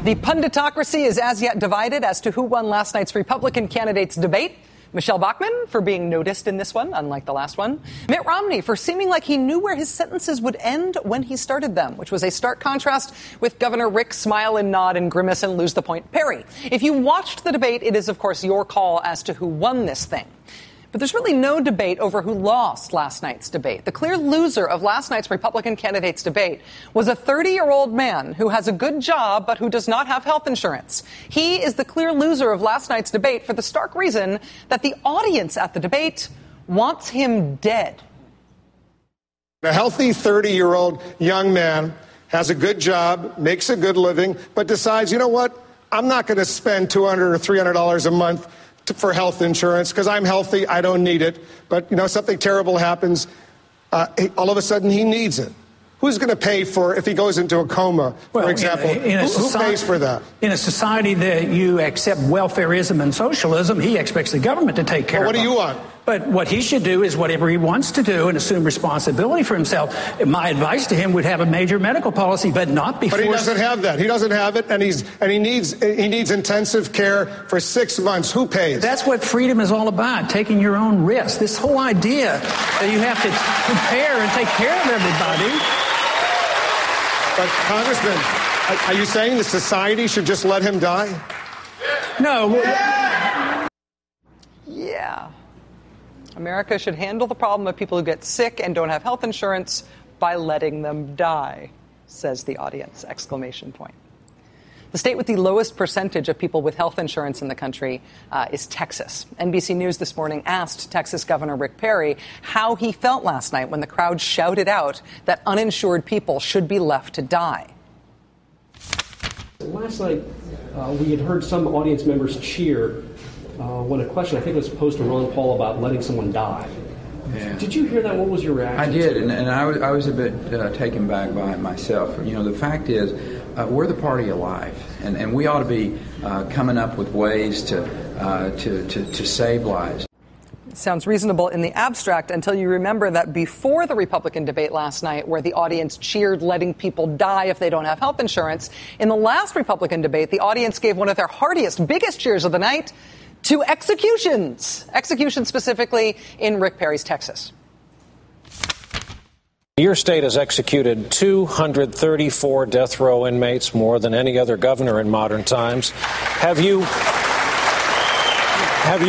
The punditocracy is as yet divided as to who won last night's Republican candidates' debate. Michelle Bachmann for being noticed in this one, unlike the last one. Mitt Romney for seeming like he knew where his sentences would end when he started them, which was a stark contrast with Governor Rick smile and nod and grimace and lose the point Perry. If you watched the debate, it is, of course, your call as to who won this thing. But there's really no debate over who lost last night's debate. The clear loser of last night's Republican candidates' debate was a 30-year-old man who has a good job but who does not have health insurance. He is the clear loser of last night's debate for the stark reason that the audience at the debate wants him dead. A healthy 30-year-old young man has a good job, makes a good living, but decides, you know what, I'm not going to spend $200 or $300 a month for health insurance because I'm healthy, I don't need it. But, something terrible happens, all of a sudden he needs it. Who's going to pay for if he goes into a coma, for example? Who pays for that? In a society that you accept welfareism and socialism, he expects the government to take care of it. What do you want? But what he should do is whatever he wants to do and assume responsibility for himself. My advice to him would have a major medical policy, but not before. But he doesn't have that. He doesn't have it, and he needs intensive care for 6 months. Who pays? That's what freedom is all about, taking your own risk. This whole idea that you have to prepare and take care of everybody. But, Congressman, are you saying the society should just let him die? No. Yeah. America should handle the problem of people who get sick and don't have health insurance by letting them die, says the audience, exclamation point. The state with the lowest percentage of people with health insurance in the country is Texas. NBC News this morning asked Texas Governor Rick Perry how he felt last night when the crowd shouted out that uninsured people should be left to die. Last night, we had heard some audience members cheer when a question, I think, was posed to Ron Paul about letting someone die. Yeah. Did you hear that? What was your reaction? I did, and I was a bit taken back by it myself. The fact is, we're the party of life, and we ought to be coming up with ways to save lives. Sounds reasonable in the abstract until you remember that before the Republican debate last night, where the audience cheered letting people die if they don't have health insurance, in the last Republican debate, the audience gave one of their heartiest, biggest cheers of the night to executions specifically in Rick Perry's Texas. Your state has executed 234 death row inmates, more than any other governor in modern times. Have you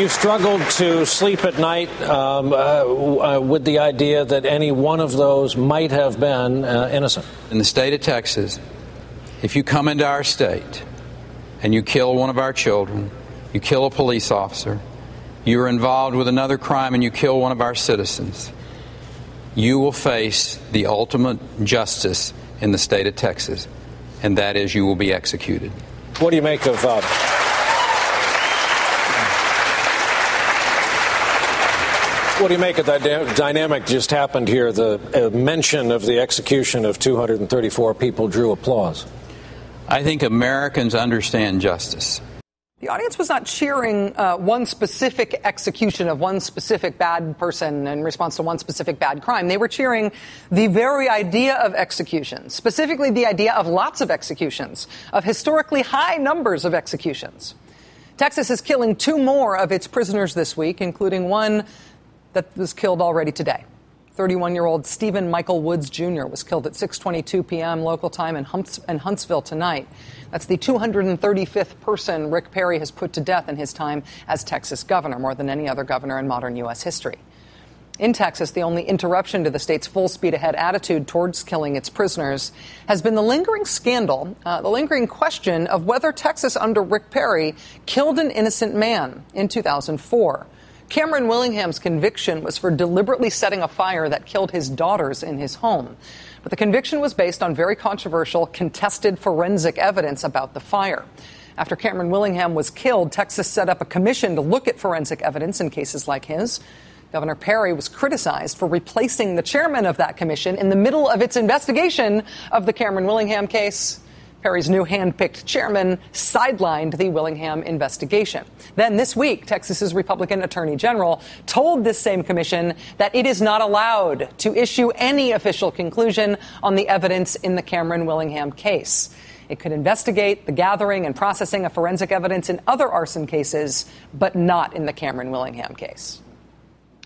struggled to sleep at night with the idea that any one of those might have been innocent? In the state of Texas, if you come into our state and you kill one of our children, you kill a police officer, you are involved with another crime and you kill one of our citizens, you will face the ultimate justice in the state of Texas, and that is you will be executed. What do you make of the dynamic just happened here? The mention of the execution of 234 people drew applause. I think Americans understand justice. The audience was not cheering one specific execution of one specific bad person in response to one specific bad crime. They were cheering the very idea of executions, specifically the idea of lots of executions, of historically high numbers of executions. Texas is killing 2 more of its prisoners this week, including one that was killed already today. 31-year-old Stephen Michael Woods Jr. was killed at 6:22 p.m. local time in Huntsville tonight. That's the 235th person Rick Perry has put to death in his time as Texas governor, more than any other governor in modern U.S. history. In Texas, the only interruption to the state's full speed ahead attitude towards killing its prisoners has been the lingering scandal, the lingering question of whether Texas under Rick Perry killed an innocent man in 2004. Cameron Willingham's conviction was for deliberately setting a fire that killed his daughters in his home. But the conviction was based on very controversial, contested forensic evidence about the fire. After Cameron Willingham was killed, Texas set up a commission to look at forensic evidence in cases like his. Governor Perry was criticized for replacing the chairman of that commission in the middle of its investigation of the Cameron Willingham case. Perry's new hand-picked chairman sidelined the Willingham investigation. Then this week, Texas's Republican Attorney General told this same commission that it is not allowed to issue any official conclusion on the evidence in the Cameron Willingham case. It could investigate the gathering and processing of forensic evidence in other arson cases, but not in the Cameron Willingham case.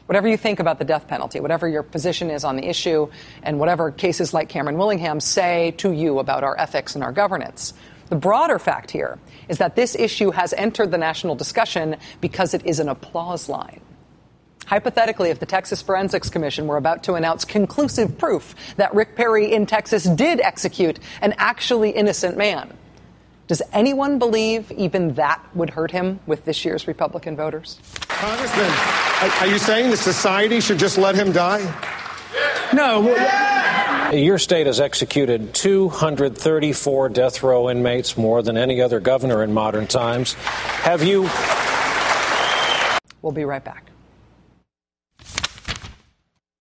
Whatever you think about the death penalty, whatever your position is on the issue, and whatever cases like Cameron Willingham say to you about our ethics and our governance, the broader fact here is that this issue has entered the national discussion because it is an applause line. Hypothetically, if the Texas Forensics Commission were about to announce conclusive proof that Rick Perry in Texas did execute an actually innocent man, does anyone believe even that would hurt him with this year's Republican voters? Congressman, are you saying the society should just let him die? No. Your state has executed 234 death row inmates, more than any other governor in modern times. Have you? We'll be right back.